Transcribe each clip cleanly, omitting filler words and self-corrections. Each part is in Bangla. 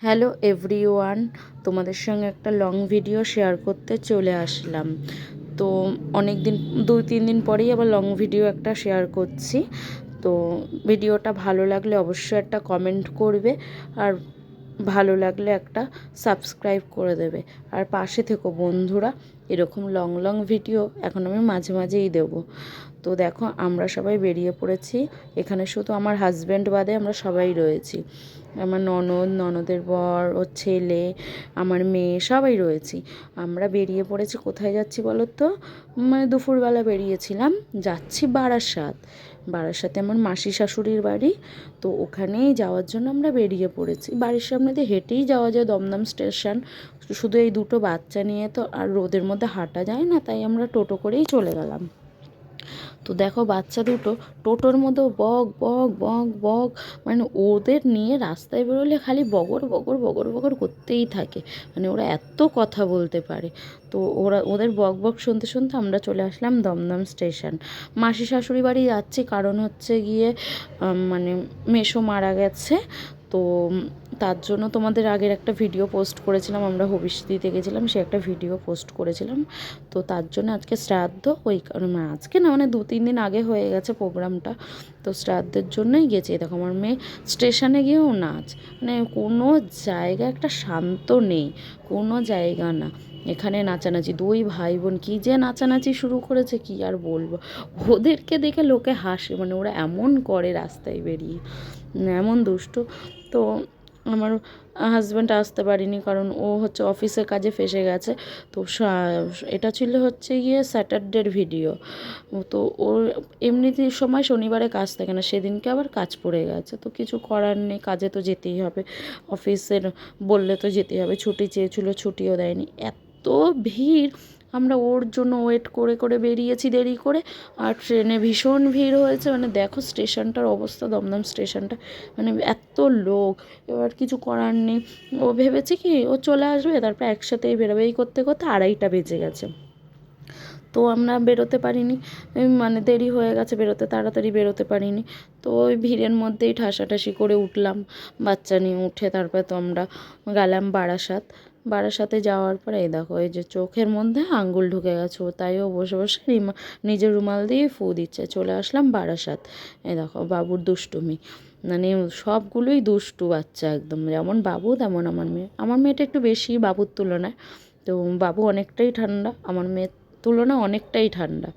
হ্যালো এভরিওয়ান, তোমাদের সঙ্গে একটা লং ভিডিও শেয়ার করতে চলে আসলাম। তো অনেক দিন 2-3 দিন পরেই আবার লং ভিডিও একটা শেয়ার করছি। তো ভিডিওটা ভালো লাগলে অবশ্যই একটা কমেন্ট করবে, আর ভালো লাগলে একটা সাবস্ক্রাইব করে দেবে, আর পাশে থেকো বন্ধুরা। এরকম লং লং ভিডিও এখন আমি মাঝে মাঝেই দেবো। তো দেখো, আমরা সবাই বেরিয়ে পড়েছি। এখানে শুধু আমার হাজব্যান্ড বাদে আমরা সবাই রয়েছি। আমার ননদের বর, ওর ছেলে, আমার মেয়ে, সবাই রয়েছি। আমরা বেরিয়ে পড়েছি। কোথায় যাচ্ছি বলো তো? মানে দুপুরবেলা বেরিয়েছিলাম, যাচ্ছি বারাসাতে আমার মাসি শাশুড়ির বাড়ি। তো ওখানেই যাওয়ার জন্য আমরা বেরিয়ে পড়েছি। বাড়ির সামনে দিয়ে হেঁটেই যাওয়া যায় দমদম স্টেশন। শুধু এই দুটো বাচ্চা নিয়ে তো আর রোদের মধ্যে হাঁটা যায় না, তাই আমরা টোটো করেই চলে গেলাম। তো দেখো, বাচ্চা দুটো টোটোর মধ্যে বক বক বক বক, মানে ওদের নিয়ে রাস্তায় বেরোলে খালি বগর বগর বগর বগর করতেই থাকে। মানে ওরা এত কথা বলতে পারে। তো ওদের বক বক শুনতে শুনতে আমরা চলে আসলাম দমদম স্টেশন। মাসি শাশুড়ি বাড়ি যাচ্ছি, কারণ হচ্ছে গিয়ে মানে মেসো মারা গেছে। তো তার জন্য তোমাদের আগের একটা ভিডিও পোস্ট করেছিলাম, আমরা হবিষ দিতে গেছিলাম, সে একটা ভিডিও পোস্ট করেছিলাম। তো তার জন্য আজকে শ্রাদ্ধ, ওই কারণে আজকে না, মানে 2-3 দিন আগে হয়ে গেছে প্রোগ্রামটা। তো শ্রাদ্ধের জন্যই গেছি। দেখো, আমার মেয়ে স্টেশনে গিয়েও নাচ, মানে কোনো জায়গা একটা শান্ত নেই, কোনো জায়গা না। এখানে নাচানাচি, দুই ভাই বোন কী যে নাচানাচি শুরু করেছে, কি আর বলবো। ওদেরকে দেখে লোকে হাসে, মানে ওরা এমন করে রাস্তায় বেরিয়ে, এমন দুষ্টু। তো আমার হাজব্যান্ড আসতে পারিনি, কারণ ও হচ্ছে অফিসের কাজে ফেসে গেছে। তো এটা ছিল হচ্ছে গিয়ে স্যাটারডের ভিডিও। তো ওর এমনিতে সময় শনিবারে কাজ থাকে না, সেদিনকে আবার কাজ পড়ে গেছে। তো কিছু করার নেই, কাজে তো যেতেই হবে, অফিসের বললে তো যেতেই হবে। ছুটি চেয়েছিল, ছুটিও দেয়নি। এত ভিড়, আমরা ওর জন্য ওয়েট করে করে বেরিয়েছি দেরি করে। আর ট্রেনে ভীষণ ভিড় হয়েছে, মানে দেখো স্টেশনটার অবস্থা, দমদম স্টেশনটা, মানে এত লোক। এবার কিছু করার নেই, ও ভেবেছে কি ও চলে আসবে, তারপর একসাথেই বেরোবে। এই করতে করতে 2:30 বেজে গেছে। তো আমরা বেরোতে পারিনি, মানে দেরি হয়ে গেছে বেরোতে, তাড়াতাড়ি বেরোতে পারিনি। তো ওই ভিড়ের মধ্যেই ঠাসাঠাসি করে উঠলাম, বাচ্চা নিয়ে উঠে তারপরে তো আমরা গেলাম বারাসাতে যাওয়ার পরে এই দেখো, এই যে চোখের মধ্যে আঙ্গুল ঢুকে গেছে, তাই ও বসে বসে নিজের রুমাল দিয়ে ফু দিচ্ছে। চলে আসলাম বারাসাত। এই দেখো বাবুর দুষ্টুমি, মানে সবগুলোই দুষ্টু বাচ্চা একদম, যেমন বাবু তেমন আমার মেয়েটা একটু বেশি বাবুর তুলনায়। তো বাবু অনেকটাই ঠান্ডা, আমার মেয়ের তুলনা অনেকটাই ঠান্ডা।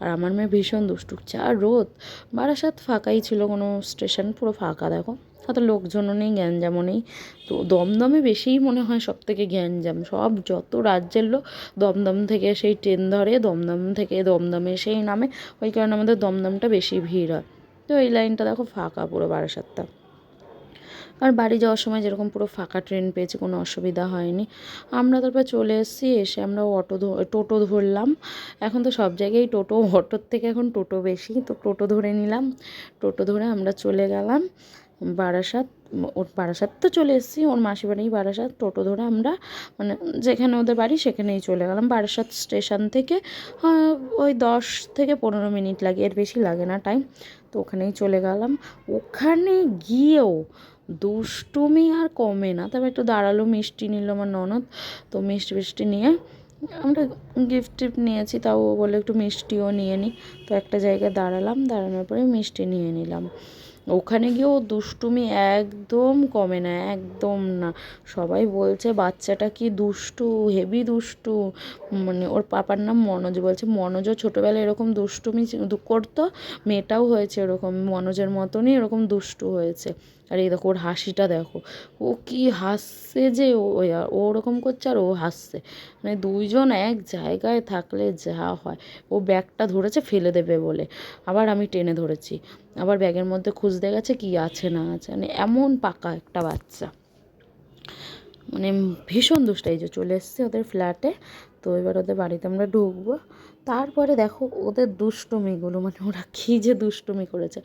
আর আমার মেয়ে ভীষণ দুষ্টু। যা রোদ! বারাসাত ফাঁকাই ছিল, কোনো স্টেশন পুরো ফাঁকা দেখো, অত লোকজনও নেই, গ্যাঞ্জামও নেই। তো দমদমে বেশিই মনে হয় সব থেকে গ্যাঞ্জাম, সব যত রাজ্যের লোক দমদম থেকে সেই ট্রেন ধরে, দমদম থেকে দমদমে সেই নামে, ওই কারণে আমাদের দমদমটা বেশি ভিড় হয়। তো এই লাইনটা দেখো ফাঁকা পুরো, বারাসাতটা। আর বাড়ি যাওয়ার সময় যেরকম পুরো ফাঁকা ট্রেন পেয়েছি, কোনো অসুবিধা হয়নি। আমরা তারপর চলে এসেছি, এসে আমরা টোটো ধরলাম। এখন তো সব জায়গায় টোটো, অটোর থেকে এখন টোটো বেশি, তো টোটো ধরে নিলাম। টোটো ধরে আমরা চলে গেলাম বারাসাত। বারাসাত তো চলে এসেছি, ওর মাসি বাড়ি বারাসাত। টোটো ধরে আমরা, মানে যেখানে ওদের বাড়ি সেখানেই চলে গেলাম। বারাসাত স্টেশন থেকে ওই 10 থেকে 15 মিনিট লাগে, এর বেশি লাগে না টাইম। তো ওখানেই চলে গেলাম। ওখানে গিয়েও দুষ্টুমি আর কমে না। তারপর একটু দাঁড়ালো, মিষ্টি নিল আমার ননদ। তো মিষ্টি নিয়ে আমরা গিফট টিফট নিয়েছি, তাও ও বলে একটু মিষ্টিও নিয়ে নিই। তো একটা জায়গায় দাঁড়ালাম, দাঁড়ানোর পরে মিষ্টি নিয়ে নিলাম। ওখানে গিয়েও দুষ্টুমি একদম কমে না, একদম না। সবাই বলছে বাচ্চাটা কি দুষ্টু, হেভি দুষ্টু। মানে ওর পাপার নাম মনোজ, বলছে মনোজও ছোটোবেলায় এরকম দুষ্টুমি করতো, মেয়েটাও হয়েছে এরকম মনোজের মতনই এরকম দুষ্টু হয়েছে। আর এই দেখো ওর হাসিটা দেখো, ও কি হাসছে যে, ও ওরকম করছে আর ও হাসছে, মানে দুইজন এক জায়গায় থাকলে যা হয়। ও ব্যাগটা ধরেছে ফেলে দেবে বলে, আবার আমি টেনে ধরেছি, আবার ব্যাগের মধ্যে খুঁজতে গেছে কি আছে না আছে, মানে এমন পাকা একটা বাচ্চা, মানে ভীষণ দুষ্ট। এই যে চলে এসেছি ওদের ফ্ল্যাটে। তো এবার ওদের বাড়িতে আমরা ঢুকবো। তারপরে দেখো ওদের দুষ্টুমিগুলো, মানে ওরা কী যে দুষ্টুমি করেছে।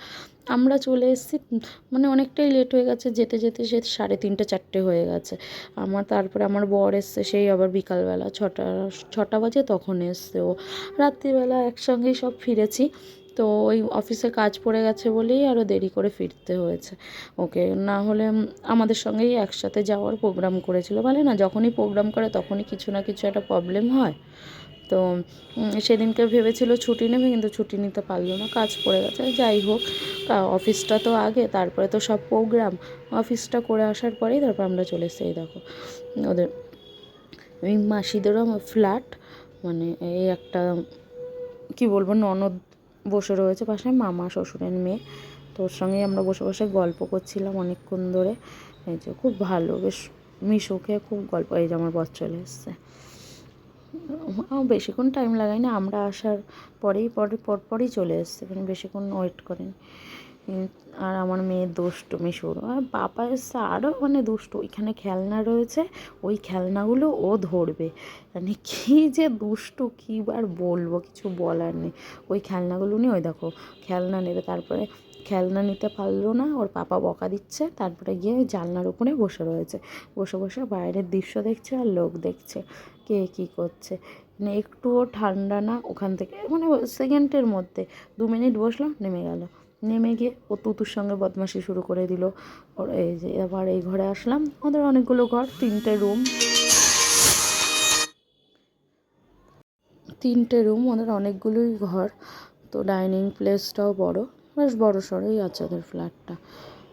আমরা চলে এসেছি, মানে অনেকটাই লেট হয়ে গেছে, যেতে যেতে সে 3:30-4 হয়ে গেছে। তারপরে আমার বর এসছে সেই আবার বিকালবেলা 6টা বাজে, তখন এসছে ও। রাত্রিবেলা একসঙ্গেই সব ফিরেছি। তো ওই অফিসে কাজ পড়ে গেছে বলেই আরও দেরি করে ফিরতে হয়েছে ওকে, না হলে আমাদের সঙ্গেই একসাথে যাওয়ার প্রোগ্রাম করেছিল। বলে না, যখনই প্রোগ্রাম করে তখনই কিছু না কিছু একটা প্রবলেম হয়। তো সেদিনকে ভেবেছিল ছুটি নেবে, কিন্তু ছুটি নিতে পারলো না, কাজ পড়ে গেছে। যাই হোক, অফিসটা তো আগে, তারপরে তো সব প্রোগ্রাম। অফিসটা করে আসার পরেই তারপর আমরা চলে এসেছি। এই দেখো ওদের এই মাসিদেরও ফ্ল্যাট, মানে এই একটা কি বলবো, ননদ বসে রয়েছে পাশে, মামা শ্বশুরের মেয়ে। তো ওর সঙ্গেই আমরা বসে বসে গল্প করছিলাম অনেকক্ষণ ধরে। এই যে খুব ভালো, বেশ মিশুকে খুব গল্প। এই যে আমার বর চলে এসছে, বেশিক্ষণ টাইম লাগায়নি, আমরা আসার পরপরই চলে এসছে, মানে বেশিক্ষণ ওয়েট করেনি। আর আমার মেয়ের দুষ্টুমি শুরু, আর বাবা এসছে আরও মানে দুষ্টু। ওইখানে খেলনা রয়েছে, ওই খেলনাগুলো ও ধরবে, মানে কী যে দুষ্টু, কী আর বলবো, কিছু বলার নেই। ওই খেলনাগুলো নিয়ে, ওই দেখো খেলনা নেবে, তারপরে খেলনা নিতে পারলো না, ওর পাপা বকা দিচ্ছে, তারপরে গিয়ে ওই জানলার উপরে বসে রয়েছে, বসে বসে বাইরের দৃশ্য দেখছে আর লোক দেখছে কে কী করছে। মানে একটুও ঠান্ডা না ওখান থেকে, মানে সেকেন্ডের মধ্যে 2 মিনিট বসলো, নেমে গেল। নেমে গিয়ে ও তুতুর সঙ্গে বদমাশি শুরু করে দিল। ওর এই যে এবার এই ঘরে আসলাম, ওদের অনেকগুলো ঘর, 3টে রুম, ওদের অনেকগুলোই ঘর। তো ডাইনিং প্লেসটাও বড়, বেশ বড় সড়োই আছে ওদের ফ্ল্যাটটা।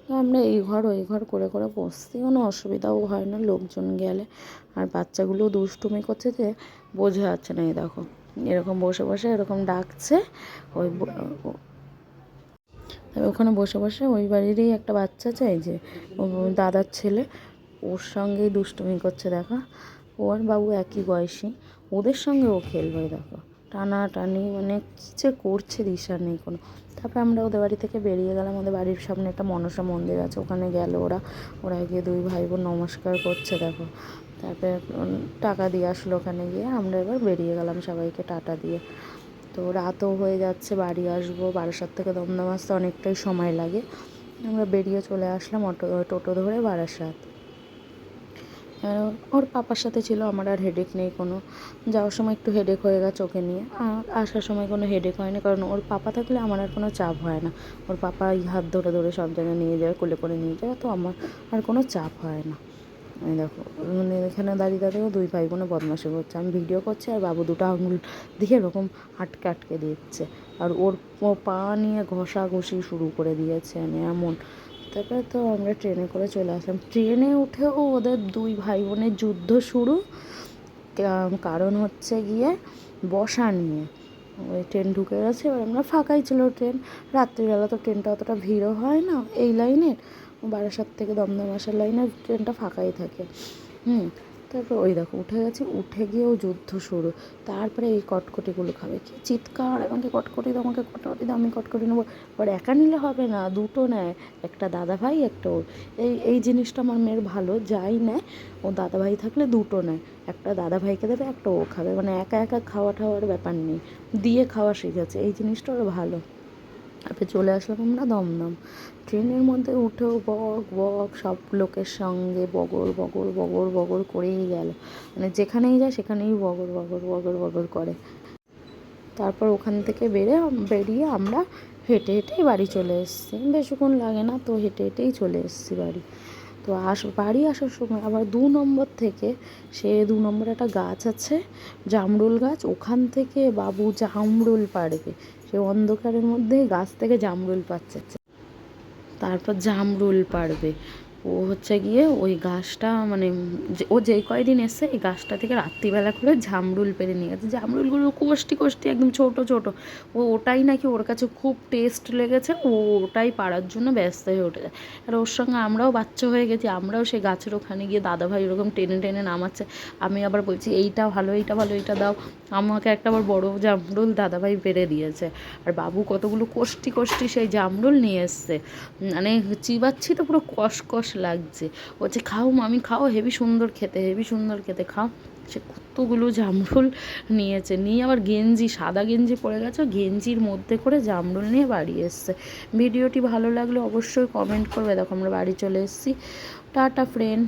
তো আমরা এই ঘর ওই ঘর করে করে বসছি, কোনো অসুবিধাও হয় না লোকজন গেলে। আর বাচ্চাগুলো দুষ্টুমি করছে যে বোঝা যাচ্ছে না। এই দেখো এরকম বসে বসে এরকম ডাকছে, ওই ওখানে বসে বসে ওই বাড়িরই একটা বাচ্চা চাই যে দাদার ছেলে, ওর সঙ্গেই দুষ্টুমি করছে। দেখো ওর বাবু একই বয়সী, ওদের সঙ্গে ও খেলবে। দেখো টানাটানি, মানে কী যে করছে দিশা নেই কোনো। তারপরে আমরা ওদের বাড়ি থেকে বেরিয়ে গেলাম। ওদের বাড়ির সামনে একটা মনসা মন্দির আছে, ওখানে গেল ওরা গিয়ে 2 ভাই বোন নমস্কার করছে। দেখো তারপরে টাকা দিয়ে আসলো ওখানে গিয়ে। আমরা এবার বেরিয়ে গেলাম সবাইকে টাটা দিয়ে। তো রাতও হয়ে যাচ্ছে, বাড়ি আসবো, বারাসাত থেকে দমদম আসতে অনেকটাই সময় লাগে। আমরা বেরিয়ে চলে আসলাম টোটো ধরে বারাসাত। ওর পাপার সাথে ছিল, আমার আর হেডেক নেই কোনো। যাওয়ার সময় একটু হেডেক হয়ে গেছে ওকে নিয়ে, আর আসার সময় কোনো হেডেক হয়নি, কারণ ওর পাপা থাকলে আমার আর কোনো চাপ হয় না। ওর পাপা হাত ধরে ধরে সব জায়গায় নিয়ে যায়, কোলে করে নিয়ে যায়, তো আমার আর কোনো চাপ হয় না। এই দেখো মানে এখানে দাঁড়িয়ে দাঁড়িয়েও 2 ভাই বোনে বদমাশি করছে, আমি ভিডিও করছি আর বাবু 2টা আঙুল দিয়ে এরকম আটকে আটকে দিচ্ছে, আর ওর পা নিয়ে ঘষাঘষি শুরু করে দিয়েছে, মানে এমন। তারপরে তো আমরা ট্রেনে করে চলে আসলাম। ট্রেনে উঠেও ওদের 2 ভাই বোনের যুদ্ধ শুরু, কারণ হচ্ছে গিয়ে বসা নিয়ে। ওই ট্রেন ঢুকে গেছে, এবার আমরা ফাঁকাই ছিল ট্রেন, রাত্রিবেলা তো ট্রেনটা অতটা ভিড়ও হয় না এই লাইনের, বারাসাত থেকে দমদম আসার লাইনে ট্রেনটা ফাঁকাই থাকে। তারপর ওই দেখো উঠে গেছি, উঠে গিয়েও যুদ্ধ শুরু। তারপরে এই কটকটিগুলো খাবে, কি চিৎকার, আমাকে কটকটি দাও, আমাকে কটকটি দাও, আমি কটকটি নেবো। ওর একা নিলে হবে না, 2টো নেয়, একটা দাদা ভাই একটা ওর। এই জিনিসটা আমার মেয়ের ভালো, যাই নেয় ও দাদা ভাই থাকলে 2টো নেয়, একটা দাদা ভাইকে দেবে, একটা ও খাবে, মানে একা একা খাওয়া ঠাওয়ার ব্যাপার নেই, দিয়ে খাওয়া শিখেছে, এই জিনিসটা ওর ভালো। তারপরে চলে আসলাম আমরা দমদম। ট্রেনের মধ্যে উঠেও বক বক সব লোকের সঙ্গে বগর বগর বগর বগর করেই গেল, মানে যেখানেই যায় সেখানেই বগর বগর বগর বগর করে। তারপর ওখান থেকে বেরিয়ে আমরা হেঁটে হেঁটেই বাড়ি চলে এসেছি, বেশিক্ষণ লাগে না, তো হেঁটে হেঁটেই চলে এসেছি বাড়ি। তো বাড়ি আসার সময় আবার 2 নম্বর থেকে, সে 2 নম্বরে একটা গাছ আছে জামরুল গাছ, ওখান থেকে বাবু জামরুল পাড়বে, সে অন্ধকারের মধ্যে গাছ থেকে জামরুল পাচ্ছে। তারপর জামরুল পাড়বে, ও হচ্ছে গিয়ে ওই গাছটা, মানে ও যেই কয়দিন এসে এই গাছটা থেকে রাত্রিবেলা করে জামরুল পেড়ে নিয়ে গেছে। জামরুলগুলো কোষ্টি কোষ্টি একদম ছোট ছোট, ওটাই নাকি ওর কাছে খুব টেস্ট লেগেছে, ওটাই পাড়ার জন্য ব্যস্ত হয়ে উঠে যায়। আর ওর সঙ্গে আমরাও বাচ্চা হয়ে গেছি, আমরাও সেই গাছের ওখানে গিয়ে দাদাভাই ওরকম টেনে টেনে নামাচ্ছে, আমি আবার বলছি এইটা ভালো, এইটা ভালো, এইটা দাও। আমাকে একটা আবার বড় জামরুল দাদাভাই পেড়ে দিয়েছে, আর বাবু কতগুলো কোষ্টি কোষ্টি সেই জামরুল নিয়ে এসছে, মানে চিবাচ্ছি তো পুরো কষকষ লাগছে। বলছে খাও মামি খাও, হেবি সুন্দর খেতে, হেবি সুন্দর খেতে, খাও। সে কতগুলো জামরুল নিয়েছে, নিয়ে আবার গেঞ্জি, সাদা গেঞ্জি পরে গেছে, গেঞ্জির মধ্যে করে জামরুল নিয়ে বাড়ি এসছে। ভিডিওটি ভালো লাগলে অবশ্যই কমেন্ট করবে। দেখো আমরা বাড়ি চলে এসেছি, টাটা ফ্রেন্ড।